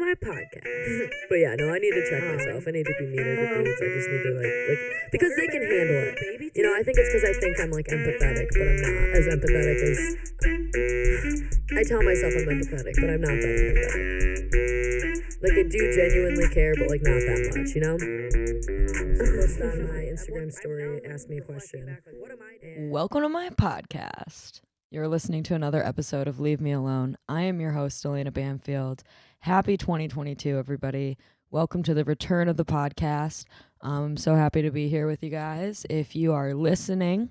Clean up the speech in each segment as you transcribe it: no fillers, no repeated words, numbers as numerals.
my podcast. But yeah, no, I need to check myself. I need to be meaner to dudes. I just need to like because they can handle it. You know, I think it's because I think I'm like empathetic, but I'm not as empathetic as I tell myself I'm empathetic, but I'm not that empathetic. Like I do genuinely care, but like not that much, you know? Post on my Instagram story, ask me a question. Welcome to my podcast. You're listening to another episode of Leave Me Alone. I am your host, Alaina Bamfield. Happy 2022, everybody. Welcome to the return of the podcast. I'm so happy to be here with you guys. If you are listening,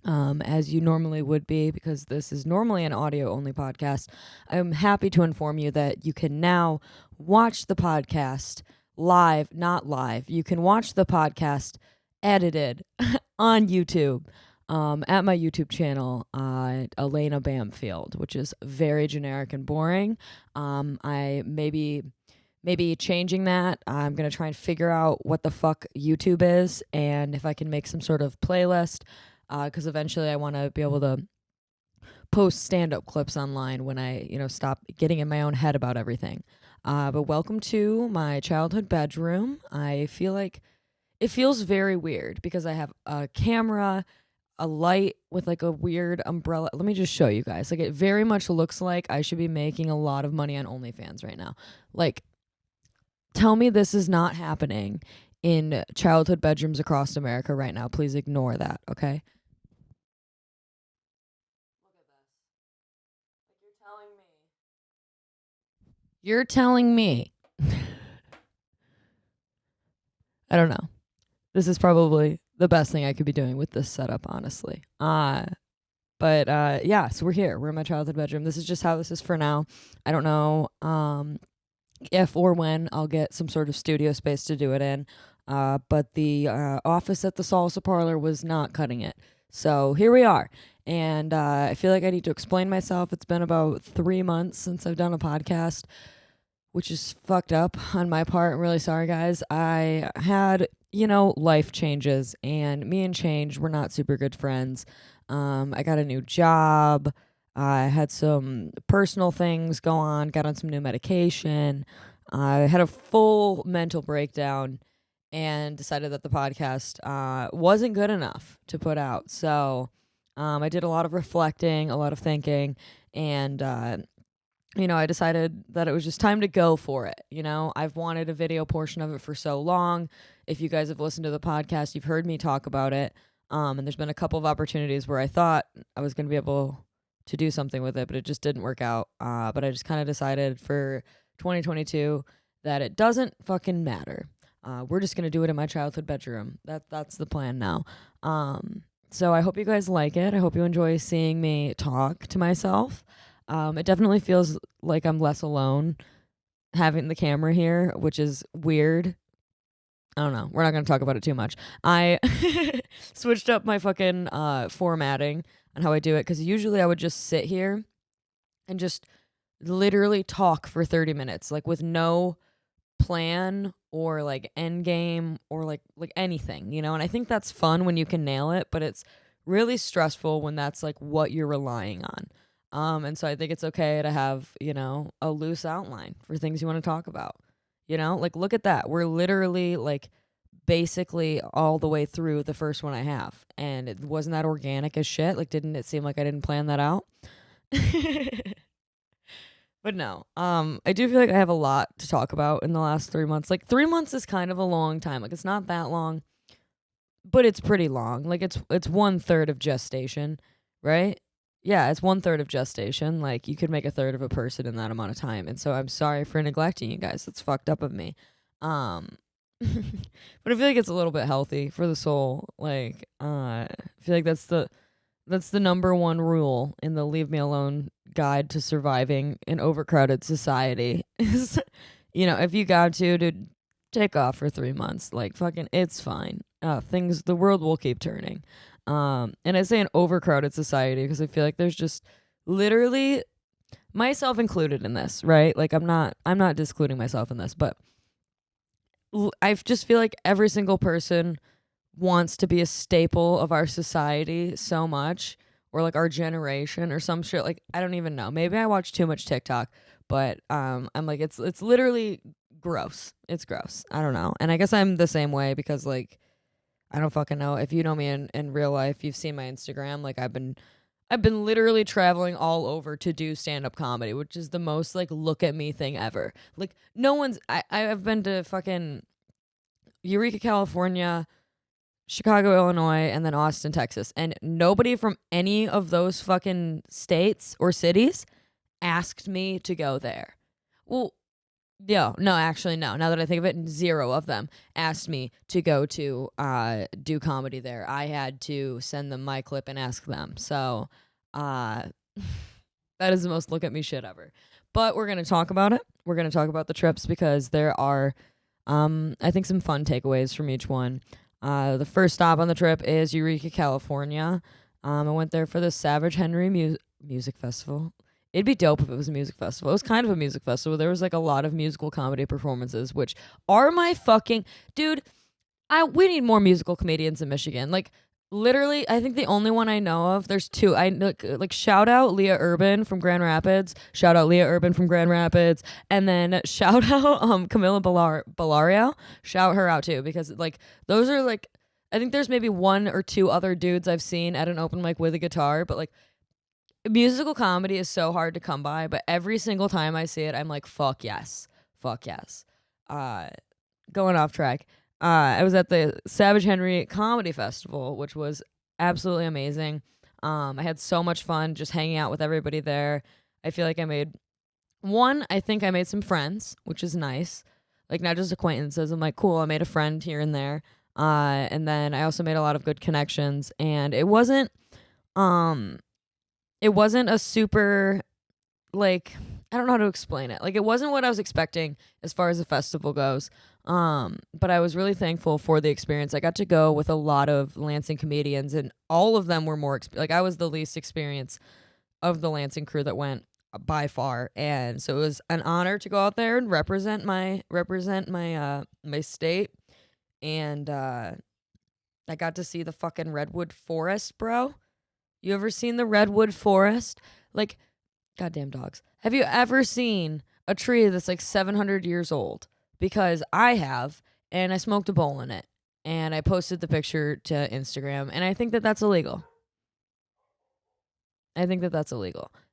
as you normally would be, because this is normally an audio-only podcast, I'm happy to inform you that you can now watch the podcast not live. You can watch the podcast edited on YouTube. At my YouTube channel, Alaina Bamfield, which is very generic and boring. I maybe changing that. I'm gonna try and figure out what the fuck YouTube is and if I can make some sort of playlist, because eventually I want to be able to post stand-up clips online when I, stop getting in my own head about everything. But welcome to my childhood bedroom. I feel like it feels very weird because I have a camera, a light with like a weird umbrella. Let me just show you guys. Like, it very much looks like I should be making a lot of money on OnlyFans right now. Like, tell me this is not happening in childhood bedrooms across America right now. Please ignore that, okay? Look at this. Like, you're telling me. I don't know. This is probably the best thing I could be doing with this setup, honestly. But yeah, so we're here. We're in my childhood bedroom. This is just how this is for now. I don't know if or when I'll get some sort of studio space to do it in. But the office at the salsa parlor was not cutting it. So here we are. And I feel like I need to explain myself. It's been about 3 months since I've done a podcast, which is fucked up on my part. I'm really sorry, guys. I had, life changes, and me and Change were not super good friends. I got a new job. I had some personal things go on, got on some new medication. I had a full mental breakdown and decided that the podcast wasn't good enough to put out. So I did a lot of reflecting, a lot of thinking, and I decided that it was just time to go for it. I've wanted a video portion of it for so long. If you guys have listened to the podcast, you've heard me talk about it. And there's been a couple of opportunities where I thought I was going to be able to do something with it, but it just didn't work out. But I just kind of decided for 2022 that it doesn't fucking matter. We're just going to do it in my childhood bedroom. That's the plan now. So I hope you guys like it. I hope you enjoy seeing me talk to myself. It definitely feels like I'm less alone having the camera here, which is weird. I don't know. We're not going to talk about it too much. I switched up my fucking formatting on how I do it, because usually I would just sit here and just literally talk for 30 minutes, like with no plan or like end game or like anything, and I think that's fun when you can nail it, but it's really stressful when that's like what you're relying on. And so I think it's okay to have, a loose outline for things you want to talk about. Like, look at that. We're literally like basically all the way through the first one I have. And it wasn't that organic as shit. Like, didn't it seem like I didn't plan that out? But no, I do feel like I have a lot to talk about in the last 3 months. Like, 3 months is kind of a long time. Like, it's not that long, but it's pretty long. Like, it's 1/3 of gestation, right? Yeah, it's 1/3 of gestation. Like, you could make 1/3 of a person in that amount of time. And so I'm sorry for neglecting you guys. That's fucked up of me. But I feel like it's a little bit healthy for the soul. Like, I feel like that's the number one rule in the Leave Me Alone guide to surviving in overcrowded society is, if you got to take off for 3 months, like, fucking, it's fine. The world will keep turning. And I say an overcrowded society because I feel like there's just literally, myself included in this, right? Like, I'm not discluding myself in this, but I just feel like every single person wants to be a staple of our society so much, or like our generation or some shit. Like, I don't even know. Maybe I watch too much TikTok, But I'm like, it's literally gross. It's gross. I don't know. And I guess I'm the same way because like I don't fucking know. If you know me in real life, you've seen my Instagram. Like I've been literally traveling all over to do stand up comedy, which is the most like look at me thing ever. Like no one's I've been to fucking Eureka, California, Chicago, Illinois, and then Austin, Texas. And nobody from any of those fucking states or cities asked me to go there. Well, no, actually, no. Now that I think of it, 0 of them asked me to go to do comedy there. I had to send them my clip and ask them. So that is the most look at me shit ever. But we're going to talk about it. We're going to talk about the trips because there are, I think, some fun takeaways from each one. The first stop on the trip is Eureka, California. I went there for the Savage Henry Music Festival. It'd be dope if it was a music festival. It was kind of a music festival. There was like a lot of musical comedy performances, which are my fucking dude. We need more musical comedians in Michigan. Like literally, I think the only one I know of. There's 2. I like shout out Leah Urban from Grand Rapids. Shout out Leah Urban from Grand Rapids, and then shout out Camilla Bellario. Shout her out too because like those are like I think there's maybe 1 or 2 other dudes I've seen at an open mic with a guitar, but like. Musical comedy is so hard to come by, but every single time I see it, I'm like, fuck yes. Fuck yes. Going off track. I was at the Savage Henry Comedy Festival, which was absolutely amazing. I had so much fun just hanging out with everybody there. I feel like I think I made some friends, which is nice. Like, not just acquaintances. I'm like, cool, I made a friend here and there. And then I also made a lot of good connections. And it wasn't a super, like, I don't know how to explain it. Like, it wasn't what I was expecting as far as the festival goes. But I was really thankful for the experience. I got to go with a lot of Lansing comedians, and all of them were more, like, I was the least experienced of the Lansing crew that went by far. And so it was an honor to go out there and represent my state. And, I got to see the fucking redwood forest, bro. You ever seen the redwood forest? Like, goddamn dogs. Have you ever seen a tree that's like 700 years old? Because I have, and I smoked a bowl in it. And I posted the picture to Instagram, and I think that that's illegal.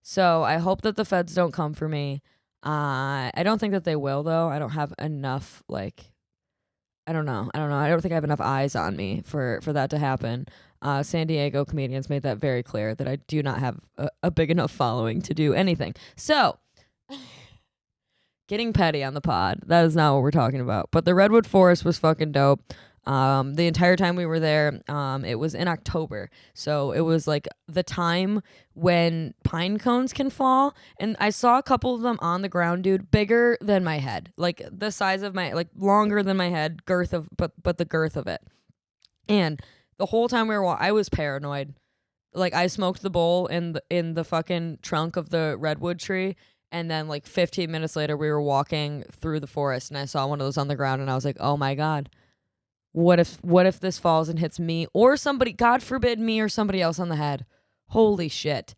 So I hope that the feds don't come for me. I don't think that they will, though. I don't have enough, like, I don't know. I don't think I have enough eyes on me for that to happen. San Diego comedians made that very clear that I do not have a big enough following to do anything. So, getting petty on the pod, that is not what we're talking about. But the Redwood Forest was fucking dope. The entire time we were there, it was in October. So it was like the time when pine cones can fall. And I saw a couple of them on the ground, dude, bigger than my head. Like the size of my, like longer than my head, but the girth of it. And the whole time we were I was paranoid. Like I smoked the bowl in the fucking trunk of the redwood tree. And then like 15 minutes later, we were walking through the forest and I saw one of those on the ground and I was like, oh my God. What if this falls and hits me or somebody, God forbid, me or somebody else on the head? Holy shit.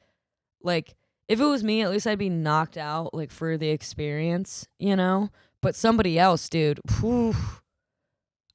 Like, if it was me, at least I'd be knocked out, like, for the experience, you know? But somebody else, dude, whew,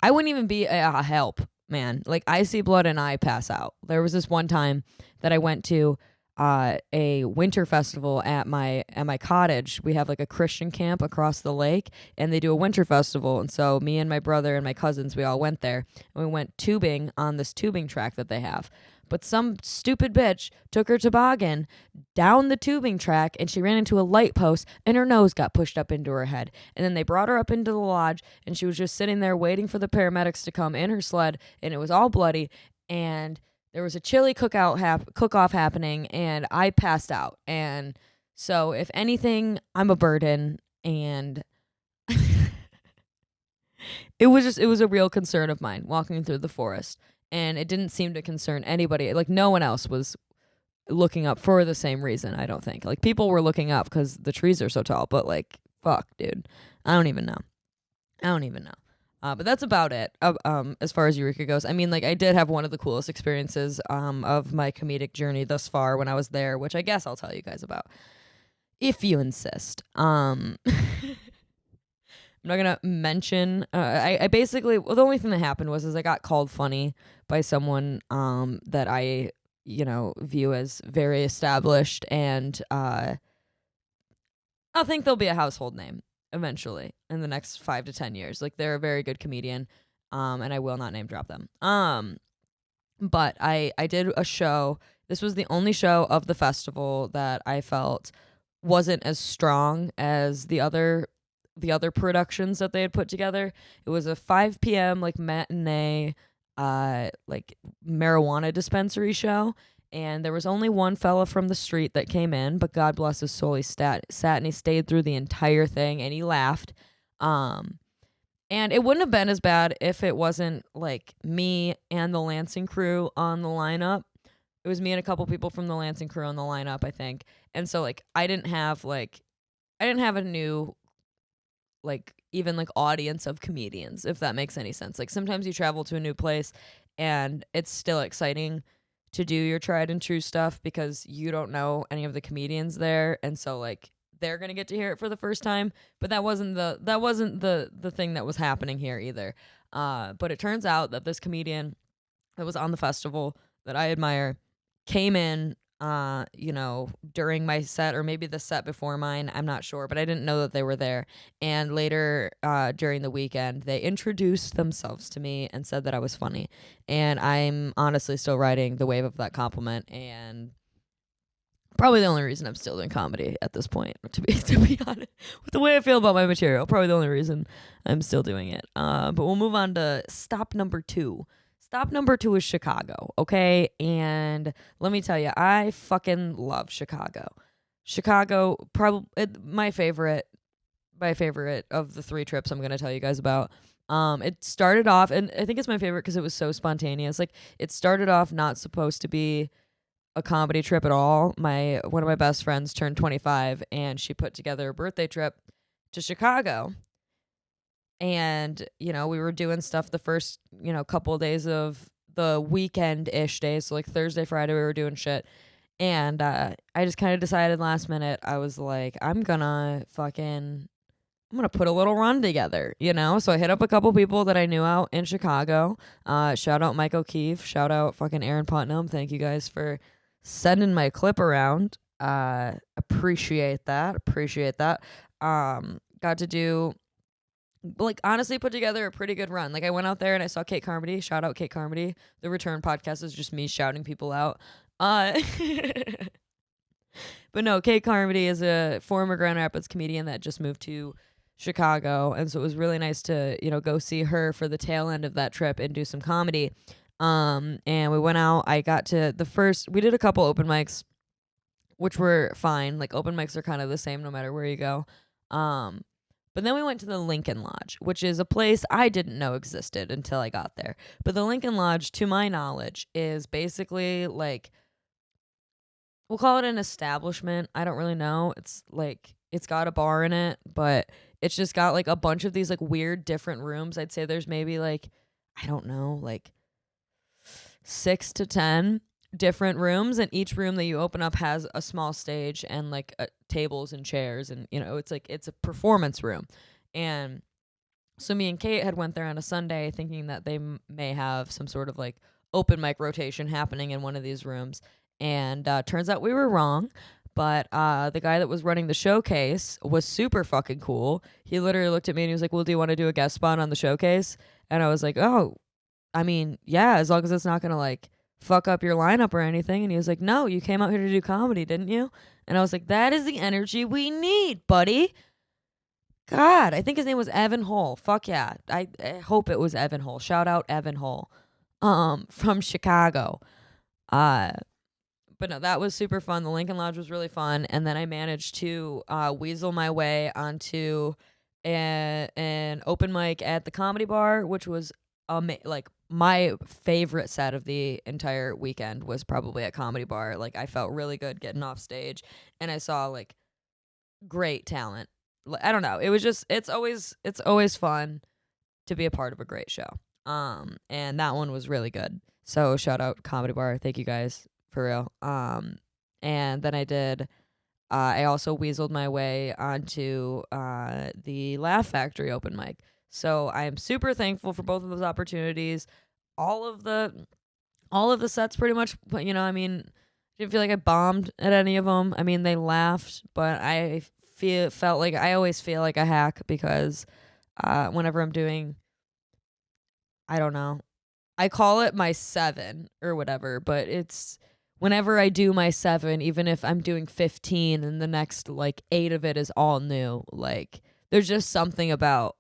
I wouldn't even be a help, man. Like, I see blood and I pass out. There was this one time that I went to a winter festival at my cottage. We have like a Christian camp across the lake, and they do a winter festival. And so me and my brother and my cousins, we all went there, and we went tubing on this tubing track that they have. But some stupid bitch took her toboggan down the tubing track, and she ran into a light post, and her nose got pushed up into her head. And then they brought her up into the lodge, and she was just sitting there waiting for the paramedics to come in her sled, and it was all bloody. And there was a chili cook-off happening, and I passed out. And so, if anything, I'm a burden, and it was a real concern of mine walking through the forest, and it didn't seem to concern anybody. Like, no one else was looking up for the same reason, I don't think. Like, people were looking up because the trees are so tall, but, like, fuck, dude. I don't even know. But that's about it as far as Eureka goes. I mean, like, I did have one of the coolest experiences of my comedic journey thus far when I was there, which I guess I'll tell you guys about. if you insist. I'm not gonna mention. I basically, well, the only thing that happened was I got called funny by someone that I view as very established, and I think they'll be a household name eventually in the next 5 to 10 years. Like, they're a very good comedian, and I will not name drop them. But I did a show. This was the only show of the festival that I felt wasn't as strong as the other productions that they had put together. It was a 5 p.m. like matinee like marijuana dispensary show, and there was only one fella from the street that came in, but God bless his soul, he sat and he stayed through the entire thing, and he laughed. And it wouldn't have been as bad if it wasn't like me and the Lansing crew on the lineup. It was me and a couple people from the Lansing crew on the lineup, I think. And so like I didn't have a new like even like audience of comedians, if that makes any sense. Like, sometimes you travel to a new place and it's still exciting to do your tried and true stuff because you don't know any of the comedians there, and so like they're gonna get to hear it for the first time. But that wasn't the thing that was happening here either. But it turns out that this comedian that was on the festival that I admire came in during my set, or maybe the set before mine, I'm not sure, but I didn't know that they were there. And later during the weekend, they introduced themselves to me and said that I was funny. And I'm honestly still riding the wave of that compliment, and probably the only reason I'm still doing comedy at this point, to be honest, with the way I feel about my material. Probably the only reason I'm still doing it. But we'll move on to stop number 2. Stop number 2 is Chicago, okay? And let me tell you, I fucking love Chicago. Chicago, probably my favorite of the 3 trips I'm going to tell you guys about. It started off, and I think it's my favorite because it was so spontaneous. Like, it started off not supposed to be a comedy trip at all. One of my best friends turned 25, and she put together a birthday trip to Chicago. And, we were doing stuff the first, couple of days of the weekend-ish days. So, like, Thursday, Friday, we were doing shit. And I just kind of decided last minute, I was like, I'm gonna put a little run together, So I hit up a couple people that I knew out in Chicago. Shout out Mike O'Keefe. Shout out fucking Aaron Putnam. Thank you guys for sending my clip around. Appreciate that. Got to do... like, honestly, put together a pretty good run. Like, I went out there and I saw Kate Carmody. Shout out Kate Carmody. The Return podcast is just me shouting people out. But no, Kate Carmody is a former Grand Rapids comedian that just moved to Chicago, and so it was really nice to go see her for the tail end of that trip and do some comedy. And we went out. I got to we did a couple open mics, which were fine. Like, open mics are kind of the same no matter where you go. But then we went to the Lincoln Lodge, which is a place I didn't know existed until I got there. But the Lincoln Lodge, to my knowledge, is basically like, we'll call it an establishment. I don't really know. It's like, it's got a bar in it, but it's just got like a bunch of these like weird different rooms. I'd say there's maybe like, I don't know, like 6 to 10 different rooms, and each room that you open up has a small stage and like tables and chairs, and it's like, it's a performance room. And so me and Kate had went there on a Sunday thinking that they may have some sort of like open mic rotation happening in one of these rooms, and turns out we were wrong. But the guy that was running the showcase was super fucking cool. He literally looked at me and he was like, well, do you want to do a guest spot on the showcase? And I was like, oh, I mean, yeah, as long as it's not gonna like fuck up your lineup or anything. And he was like, no, you came out here to do comedy, didn't you? And I was like, that is the energy we need, buddy. God, I think his name was Evan Hull. Fuck yeah. I hope it was Evan Hull. Shout out Evan Hull from Chicago. But no, that was super fun. The Lincoln Lodge was really fun. And then I managed to weasel my way onto an open mic at the Comedy Bar, which was like my favorite set of the entire weekend was probably at Comedy Bar. Like, I felt really good getting off stage, and I saw like great talent. I don't know. It was just, it's always fun to be a part of a great show. And that one was really good. So shout out Comedy Bar. Thank you guys for real. And then I did I also weaseled my way onto the Laugh Factory open mic. So I am super thankful for both of those opportunities. All of the sets pretty much, I mean, didn't feel like I bombed at any of them. I mean, they laughed, but I felt like I always feel like a hack because whenever I'm doing, I don't know, I call it my 7 or whatever, but it's whenever I do my 7, even if I'm doing 15 and the next like 8 of it is all new, like there's just something about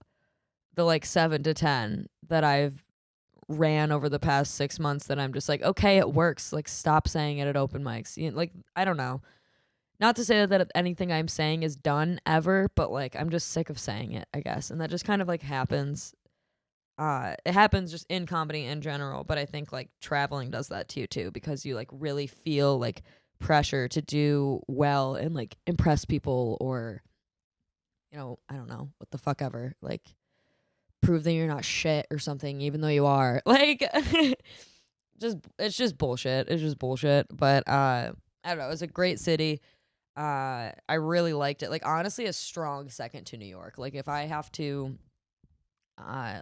the like 7 to 10 that I've ran over the past 6 months that I'm just like, okay, it works. Like, stop saying it at open mics. Like, I don't know. Not to say that anything I'm saying is done ever, but like, I'm just sick of saying it, I guess. And that just kind of like happens. It happens just in comedy in general, but I think like traveling does that to you too, because you like really feel like pressure to do well and like impress people or, I don't know, what the fuck ever. Like, prove that you're not shit or something, even though you are. Like, it's just bullshit. It's just bullshit. But I don't know. It was a great city. I really liked it. Like, honestly, a strong second to New York. Like, if I have to,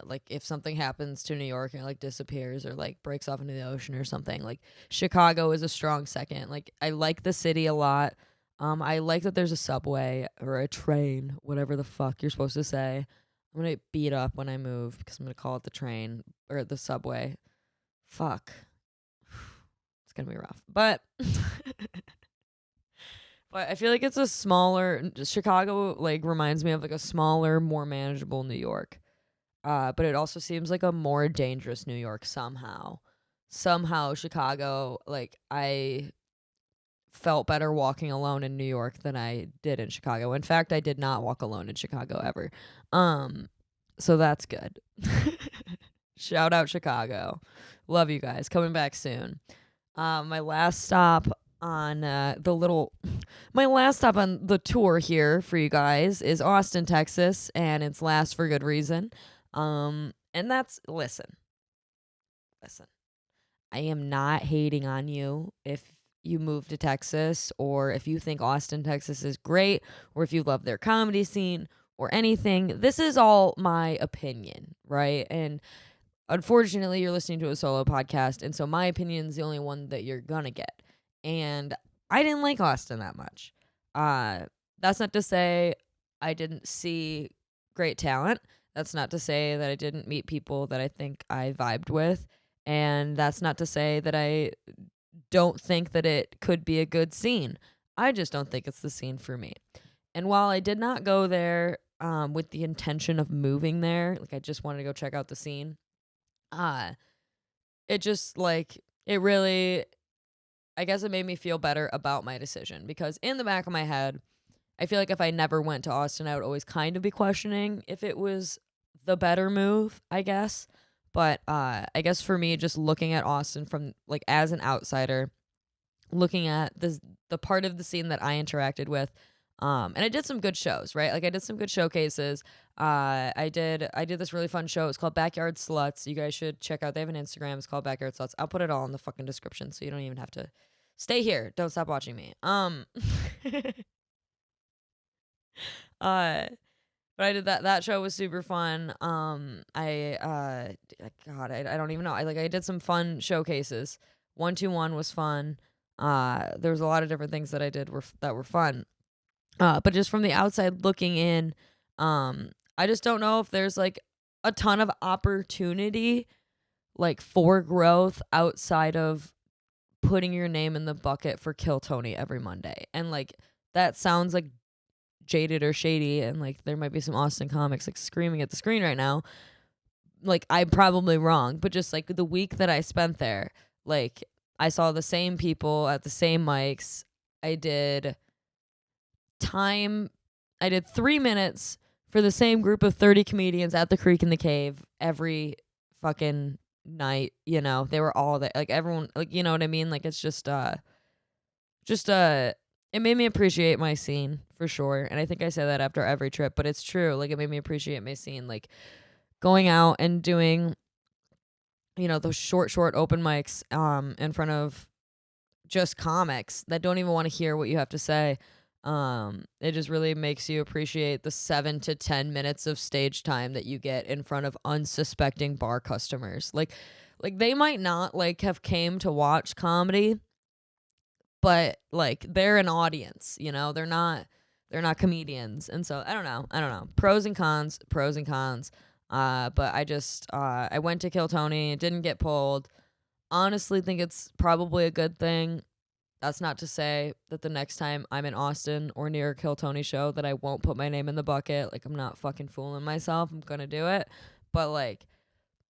like, if something happens to New York and it, like, disappears or like breaks off into the ocean or something, like, Chicago is a strong second. Like, I like the city a lot. I like that there's a subway or a train, whatever the fuck you're supposed to say. I'm gonna get beat up when I move because I'm gonna call it the train or the subway. Fuck. It's gonna be rough. But but I feel like it's a smaller Chicago like reminds me of like a smaller, more manageable New York. But it also seems like a more dangerous New York somehow. Somehow Chicago, like I felt better walking alone in New York than I did in Chicago. In fact, I did not walk alone in Chicago ever. So that's good. Shout out Chicago. Love you guys. Coming back soon. My last stop on my last stop on the tour here for you guys is Austin, Texas, and it's last for good reason. And that's listen. I am not hating on you if you move to Texas or if you think Austin, Texas is great or if you love their comedy scene or anything. This is all my opinion, right? And unfortunately, you're listening to a solo podcast, and so my opinion is the only one that you're gonna get. And I didn't like Austin that much. That's not to say I didn't see great talent. That's not to say that I didn't meet people that I think I vibed with. And that's not to say that I don't think that it could be a good scene. I just don't think it's the scene for me. And while I did not go there with the intention of moving there, like I just wanted to go check out the scene, it just like it really, I guess it made me feel better about my decision because in the back of my head, I feel like if I never went to Austin, I would always kind of be questioning if it was the better move, I guess. But I guess for me, just looking at Austin from like as an outsider, looking at the part of the scene that I interacted with, and I did some good shows, right? Like I did some good showcases. I did this really fun show. It's called Backyard Sluts. You guys should check out. They have an Instagram. It's called Backyard Sluts. I'll put it all in the fucking description, so you don't even have to stay here. Don't stop watching me. But I did that. That show was super fun. God, I don't even know. I did some fun showcases. 121 was fun. There was a lot of different things that I did that were fun. But just from the outside looking in, I just don't know if there's like a ton of opportunity like for growth outside of putting your name in the bucket for Kill Tony every Monday. And like that sounds like jaded or shady, and like there might be some Austin comics like screaming at the screen right now. Like I'm probably wrong, but just like the week that I spent there, like I saw the same people at the same mics. I did 3 minutes for the same group of 30 comedians at the Creek in the Cave every fucking night. They were all there, like everyone, like you know what I mean. Like it's just it made me appreciate my scene for sure. And I think I say that after every trip, but it's true. Like it made me appreciate my scene. Like going out and doing, those short open mics in front of just comics that don't even want to hear what you have to say. It just really makes you appreciate the 7 to 10 minutes of stage time that you get in front of unsuspecting bar customers. Like they might not like have came to watch comedy, but like they're an audience, you know? They're not comedians. And so I don't know. I don't know. Pros and cons, pros and cons. But I went to Kill Tony, didn't get pulled. Honestly think it's probably a good thing. That's not to say that the next time I'm in Austin or near a Kill Tony show that I won't put my name in the bucket. Like, I'm not fucking fooling myself. I'm gonna do it. But like,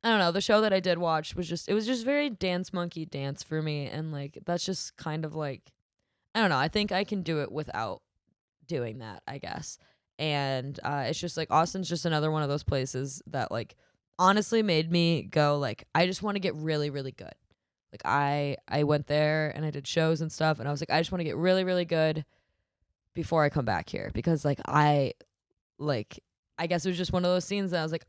I don't know. The show that I did watch it was just very Dance Monkey dance for me. And like, that's just kind of like, I don't know. I think I can do it without doing that, I guess. And it's just like, Austin's just another one of those places that like honestly made me go like, I just want to get really, really good. Like I went there and I did shows and stuff, and I was like, I just want to get really, really good before I come back here, because I guess it was just one of those scenes that I was like,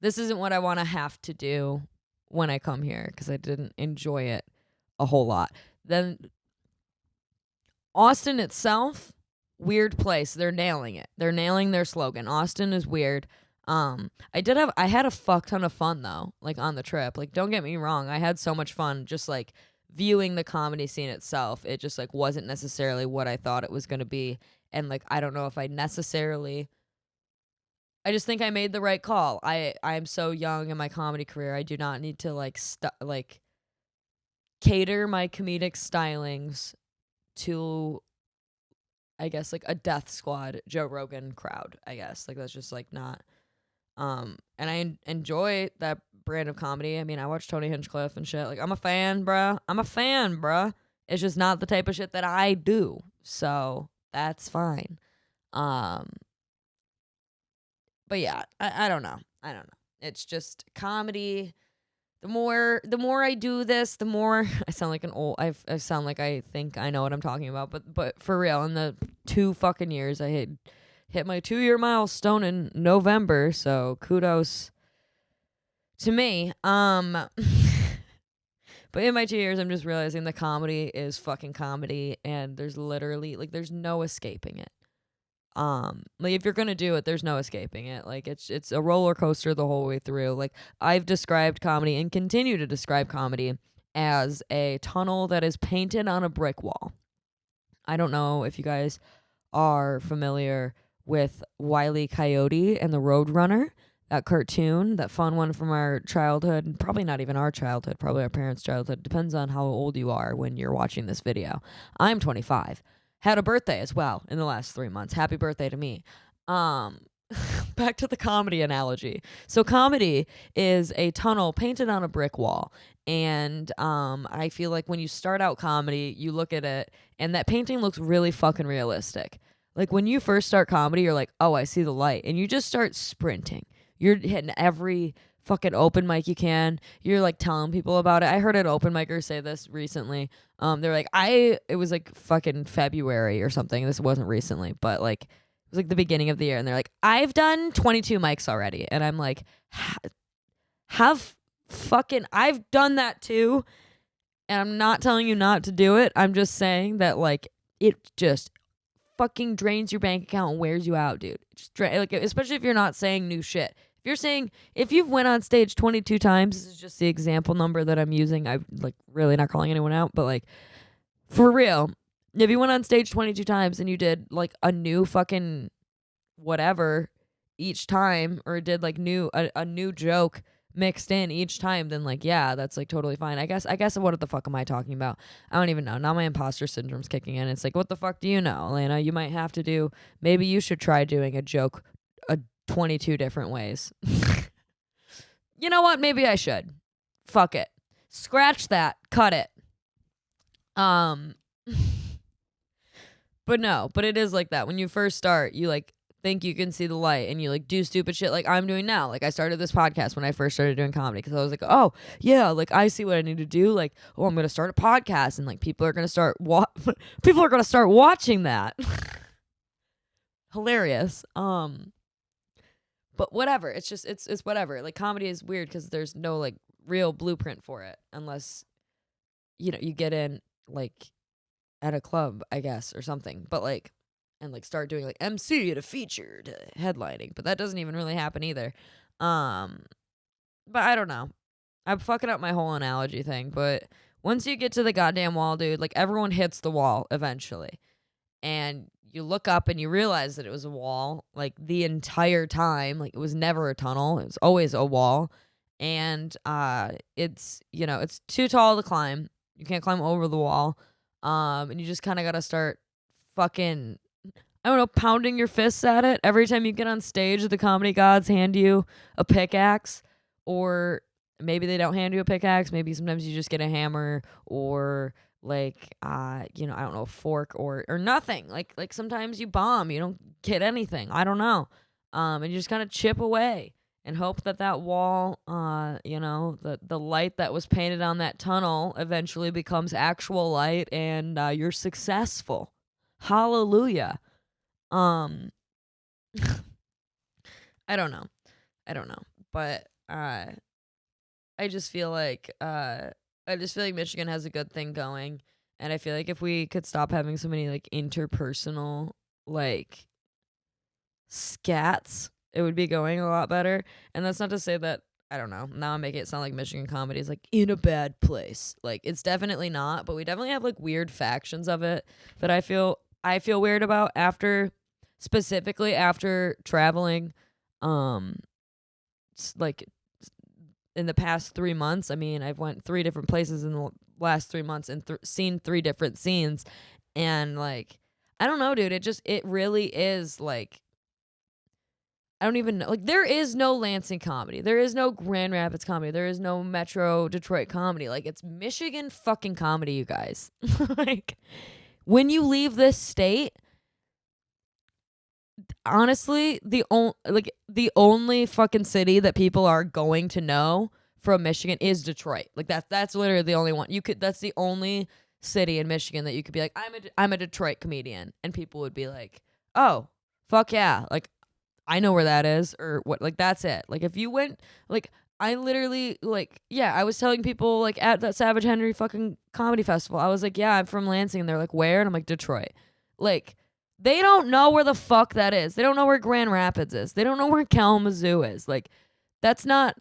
this isn't what I want to have to do when I come here, because I didn't enjoy it a whole lot. Then Austin itself, weird place. They're nailing it. They're nailing their slogan. Austin is weird. I had a fuck ton of fun though, like on the trip. Like, don't get me wrong, I had so much fun just like viewing the comedy scene itself. It just like wasn't necessarily what I thought it was going to be. And like, I don't know if I just think I made the right call. I'm so young in my comedy career. I do not need to like cater my comedic stylings to, I guess, like a Death Squad Joe Rogan crowd, I guess. Like, that's just like not. And I enjoy that brand of comedy. I mean, I watch Tony Hinchcliffe and shit. Like, I'm a fan, bruh. It's just not the type of shit that I do. So that's fine. But yeah, I don't know. It's just comedy. The more I do this, the more I sound like an old. I sound like I think I know what I'm talking about. But for real, in the 2 fucking years, I hit my 2-year milestone in November. So kudos to me. But in my 2 years, I'm just realizing the comedy is fucking comedy, and there's literally like there's no escaping it. Like, if you're gonna do it, there's no escaping it. Like, it's a roller coaster the whole way through. Like, I've described comedy and continue to describe comedy as a tunnel that is painted on a brick wall. I don't know if you guys are familiar with Wile E. Coyote and the Roadrunner, that cartoon, that fun one from our childhood. Probably not even our childhood, probably our parents' childhood. Depends on how old you are when you're watching this video. I'm 25. Had a birthday as well in the last 3 months. Happy birthday to me. Back to the comedy analogy. So comedy is a tunnel painted on a brick wall. And I feel like when you start out comedy, you look at it and that painting looks really fucking realistic. Like, when you first start comedy, you're like, oh, I see the light. And you just start sprinting. You're hitting every fucking open mic you can. You're like telling people about it. I heard an open micer say this recently. They're like, it was like fucking February or something. This wasn't recently, but like it was like the beginning of the year, and they're like, I've done 22 mics already. And I'm like, I've done that too. And I'm not telling you not to do it. I'm just saying that like it just fucking drains your bank account and wears you out, dude. Like, especially if you're not saying new shit. If you've went on stage 22 times, this is just the example number that I'm using. I'm like really not calling anyone out, but like for real, if you went on stage 22 times and you did like a new fucking whatever each time, or did like a new joke mixed in each time, then like, yeah, that's like totally fine. I guess what the fuck am I talking about? I don't even know. Now my imposter syndrome's kicking in. It's like, what the fuck do you know, Alaina? You might have to maybe you should try doing a joke 22 different ways. You know what? Maybe I should. Fuck it. Scratch that. Cut it. But it is like that. When you first start, you like think you can see the light, and you like do stupid shit like I'm doing now. Like, I started this podcast when I first started doing comedy, because I was like, oh yeah, like I see what I need to do. Like, oh, I'm gonna start a podcast, and like people are gonna start watching that. Hilarious. But whatever. It's just it's whatever. Like, comedy is weird because there's no like real blueprint for it, unless you get in like at a club, I guess, or something. But like, and like start doing like MC at a featured headlining, but that doesn't even really happen either. Um, but I don't know. I'm fucking up my whole analogy thing, but once you get to the goddamn wall, dude, like everyone hits the wall eventually. And you look up and you realize that it was a wall like the entire time. Like it was never a tunnel. It was always a wall. And it's, you know, it's too tall to climb. You can't climb over the wall. And you just kind of got to start fucking, I don't know, pounding your fists at it. Every time you get on stage, the comedy gods hand you a pickaxe, or maybe they don't hand you a pickaxe. Maybe sometimes you just get a hammer, or like you know, I don't know, a fork or nothing. Like sometimes you bomb, you don't get anything. I don't know. And you just kind of chip away and hope that that wall, you know, the light that was painted on that tunnel eventually becomes actual light, and you're successful. Hallelujah. Um, I don't know. I don't know. But I just feel like Michigan has a good thing going, and I feel like if we could stop having so many like interpersonal like scats, it would be going a lot better. And that's not to say that, I don't know, now I'm making it sound like Michigan comedy is like in a bad place. Like it's definitely not, but we definitely have like weird factions of it that I feel weird about specifically after traveling like in the past 3 months. I mean, I've went 3 different places in the last 3 months and seen 3 different scenes, and like I don't know, dude, it really is like, I don't even know. Like, there is no Lansing comedy. There is no Grand Rapids comedy. There is no Metro Detroit comedy. Like, it's Michigan fucking comedy, you guys. Like, when you leave this state, honestly, the only fucking city that people are going to know from Michigan is Detroit. Like, that's literally the only one. That's the only city in Michigan that you could be like, I'm a Detroit comedian, and people would be like, oh, fuck yeah. Like, I know where that is, or what, like, that's it. Like, if you went, like, I literally, like, yeah, I was telling people, like, at that Savage Henry fucking comedy festival, I was like, yeah, I'm from Lansing, and they're like, where? And I'm like, Detroit. Like, they don't know where the fuck that is. They don't know where Grand Rapids is. They don't know where Kalamazoo is. Like, that's not,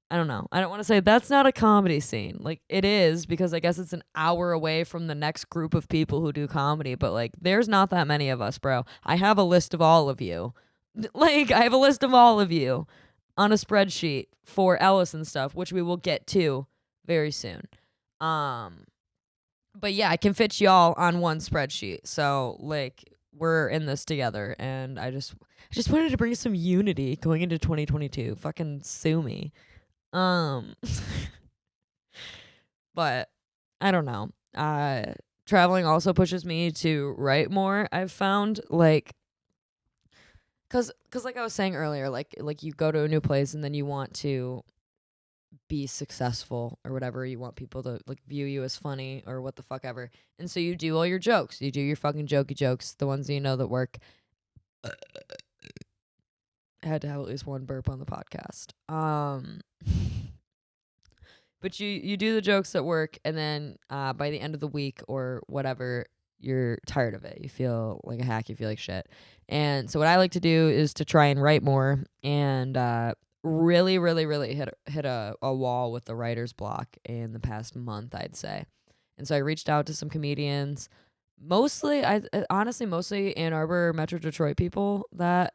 I don't know. I don't want to say that's not a comedy scene. Like, it is, because I guess it's an hour away from the next group of people who do comedy, but like, there's not that many of us, bro. I have a list of all of you. Like, I have a list of all of you on a spreadsheet for Ellis and stuff, which we will get to very soon. But yeah, I can fit y'all on one spreadsheet. So like, we're in this together, and I just wanted to bring some unity going into 2022. Fucking sue me. But I don't know. Traveling also pushes me to write more. I've found, like, cause like I was saying earlier, like you go to a new place and then you want to be successful or whatever. You want people to like view you as funny or what the fuck ever. And so you do all your jokes. You do your fucking jokey jokes, the ones that you know that work. I had to have at least one burp on the podcast. But you do the jokes that work, and then by the end of the week or whatever, you're tired of it. You feel like a hack. You feel like shit. And so what I like to do is to try and write more, and really, really, really hit a wall with the writer's block in the past month, I'd say. And so I reached out to some comedians, mostly mostly Ann Arbor, Metro Detroit people that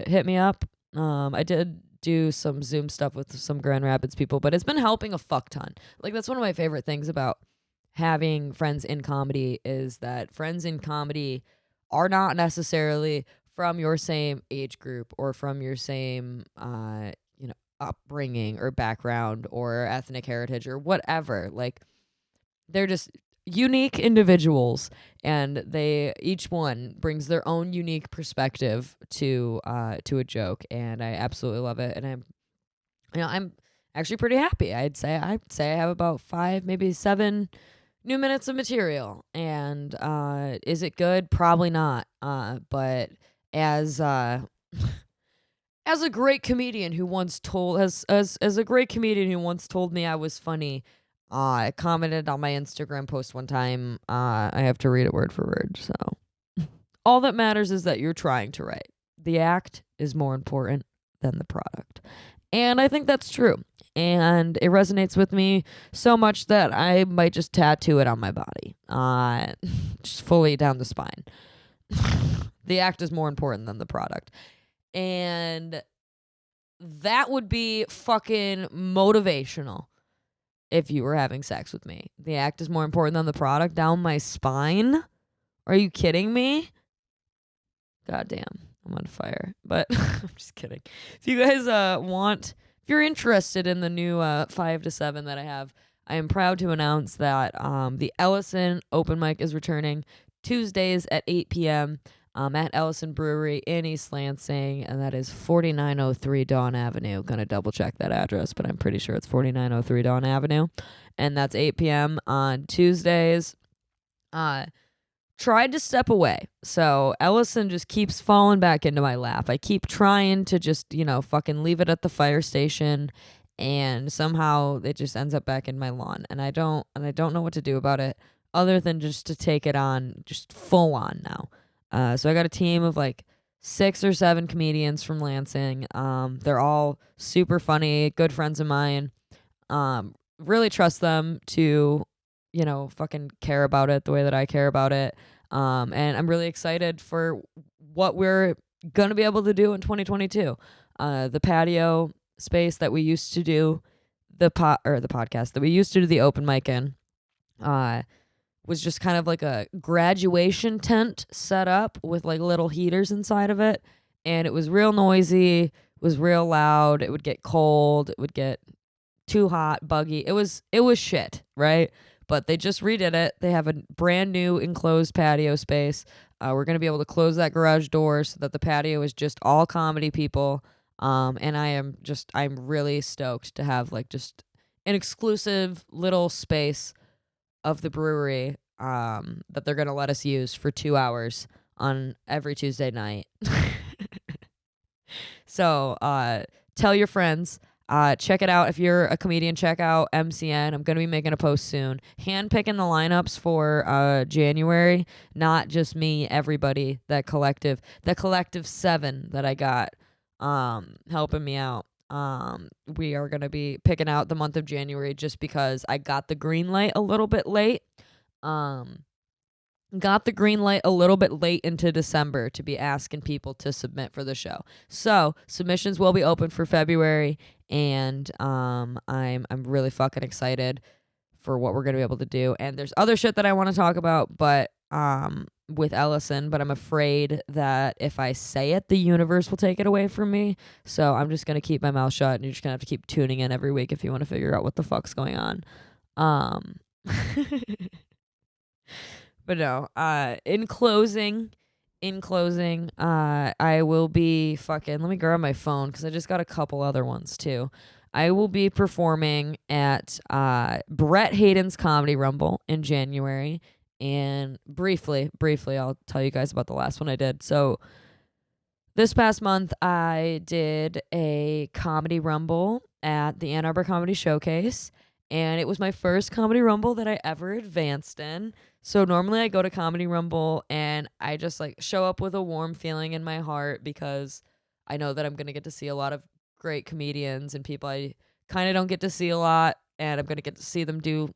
hit me up. I did do some Zoom stuff with some Grand Rapids people, but it's been helping a fuck ton. Like, that's one of my favorite things about having friends in comedy, is that friends in comedy are not necessarily from your same age group or from your same you know, upbringing or background or ethnic heritage or whatever. Like, they're just unique individuals, and they each one brings their own unique perspective to a joke, and I absolutely love it. And I'm actually pretty happy. I'd say I have about 5, maybe 7 new minutes of material. And is it good? Probably not. But as a great comedian who once told as a great comedian who once told me I was funny, I commented on my Instagram post one time. I have to read it word for word. So all that matters is that you're trying to write. The act is more important than the product. And I think that's true. And it resonates with me so much that I might just tattoo it on my body. Just fully down the spine. The act is more important than the product. And that would be fucking motivational if you were having sex with me. The act is more important than the product down my spine? Are you kidding me? Goddamn, I'm on fire. But I'm just kidding. If you guys if you're interested in the new 5 to 7 that I have, I am proud to announce that the Ellison open mic is returning Tuesdays at 8 p.m. At Ellison Brewery in East Lansing, and that is 4903 Dawn Avenue. Gonna double check that address, but I'm pretty sure it's 4903 Dawn Avenue, and that's 8 p.m. on Tuesdays. Tried to step away, so Ellison just keeps falling back into my lap. I keep trying to just, fucking leave it at the fire station, and somehow it just ends up back in my lawn, and I don't know what to do about it other than just to take it on, just full on now. So I got a team of like 6 or 7 comedians from Lansing. They're all super funny, good friends of mine. Really trust them to, fucking care about it the way that I care about it. And I'm really excited for what we're gonna be able to do in 2022. The patio space that we used to do the podcast that we used to do the open mic in, was just kind of like a graduation tent set up with like little heaters inside of it, and it was real noisy, was real loud, it would get cold, it would get too hot, buggy. It was shit, right? But they just redid it. They have a brand new enclosed patio space. We're going to be able to close that garage door so that the patio is just all comedy people. And I'm really stoked to have like just an exclusive little space of the brewery that they're going to let us use for 2 hours on every Tuesday night. So tell your friends. Check it out. If you're a comedian, check out MCN. I'm going to be making a post soon. Handpicking the lineups for January. Not just me, everybody. That collective 7 that I got helping me out. We are going to be picking out the month of January just because I got the green light a little bit late. Got the green light a little bit late into December to be asking people to submit for the show. So submissions will be open for February, and I'm really fucking excited for what we're gonna be able to do. And there's other shit that I want to talk about, but with Ellison, but I'm afraid that if I say it, the universe will take it away from me. So I'm just gonna keep my mouth shut, and you're just gonna have to keep tuning in every week if you want to figure out what the fuck's going on. But no, in closing, I will be fucking, let me grab my phone because I just got a couple other ones too. I will be performing at Brett Hayden's Comedy Rumble in January. And briefly, I'll tell you guys about the last one I did. So this past month, I did a Comedy Rumble at the Ann Arbor Comedy Showcase. And it was my first Comedy Rumble that I ever advanced in. So normally I go to Comedy Rumble and I just like show up with a warm feeling in my heart because I know that I'm going to get to see a lot of great comedians and people I kind of don't get to see a lot, and I'm going to get to see them do,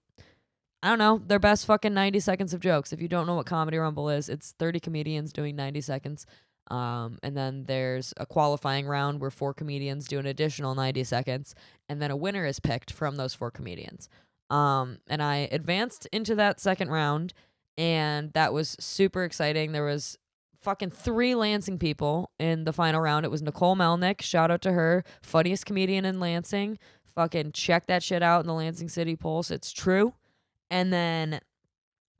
I don't know, their best fucking 90 seconds of jokes. If you don't know what Comedy Rumble is, it's 30 comedians doing 90 seconds. And then there's a qualifying round where 4 comedians do an additional 90 seconds, and then a winner is picked from those 4 comedians. And I advanced into that second round, and that was super exciting. There was fucking 3 Lansing people in the final round. It was Nicole Melnick, shout out to her, funniest comedian in Lansing. Fucking check that shit out in the Lansing City Pulse. It's true. And then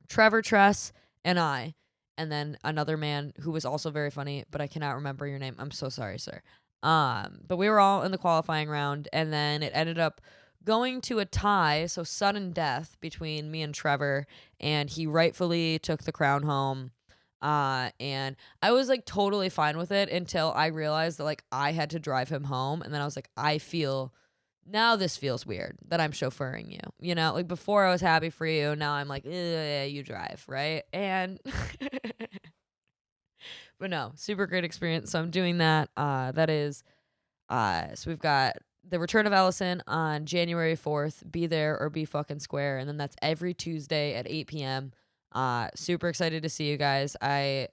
Trevor Tress and I, and then another man who was also very funny, but I cannot remember your name. I'm so sorry, sir. But we were all in the qualifying round, and then it ended up going to a tie, so sudden death between me and Trevor, and he rightfully took the crown home. And I was like totally fine with it until I realized that like I had to drive him home, and then I was like, I feel now this feels weird that I'm chauffeuring you. You know, like before I was happy for you. Now I'm like, you drive, right? And but no, super great experience. So I'm doing that. That is, so we've got the return of Allison on January 4th. Be there or be fucking square. And then that's every Tuesday at 8 p.m. Super excited to see you guys. I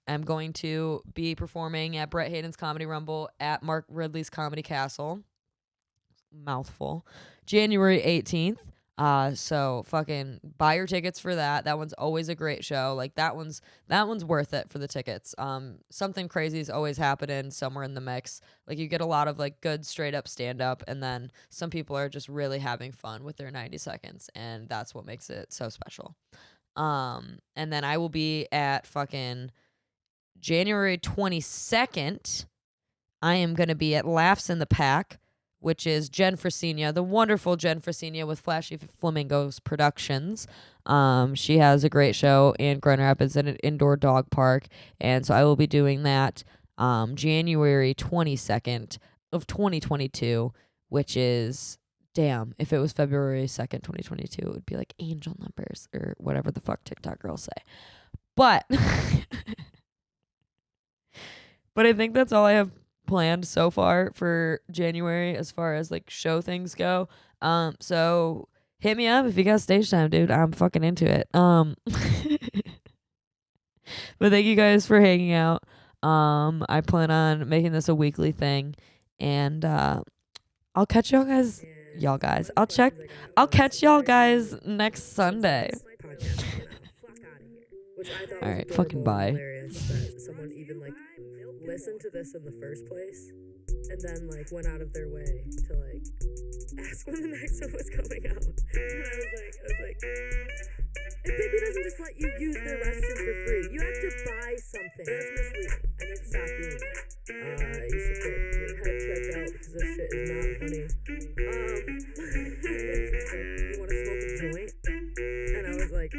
am going to be performing at Brett Hayden's Comedy Rumble at Mark Ridley's Comedy Castle. Mouthful. January 18th. So fucking buy your tickets for that. That one's always a great show. Like that one's worth it for the tickets. Something crazy is always happening somewhere in the mix. Like you get a lot of like good straight up stand up, and then some people are just really having fun with their 90 seconds, and that's what makes it so special. And then I will be at fucking January 22nd. I am gonna be at Laughs in the Pack, which is Jen Frasinia, the wonderful Jen Frasinia with Flashy Flamingos Productions. She has a great show in Grand Rapids at an indoor dog park, and so I will be doing that January 22nd of 2022, which is, damn, if it was February 2nd, 2022, it would be like angel numbers or whatever the fuck TikTok girls say. But, but I think that's all I have planned so far for January as far as like show things go. So hit me up if you got stage time, dude. I'm fucking into it. But thank you guys for hanging out. I plan on making this a weekly thing, and I'll catch y'all guys. I'll catch y'all guys next Sunday. All right, fucking bye. Someone even like listened to this in the first place and then like went out of their way to like ask when the next one was coming out. And I was like, if Baby doesn't just let you use their restroom for free, you have to buy something. That's misleading. I need to stop doing that. You should get your head checked out because this shit is not funny. You want to smoke a joint? And I was like,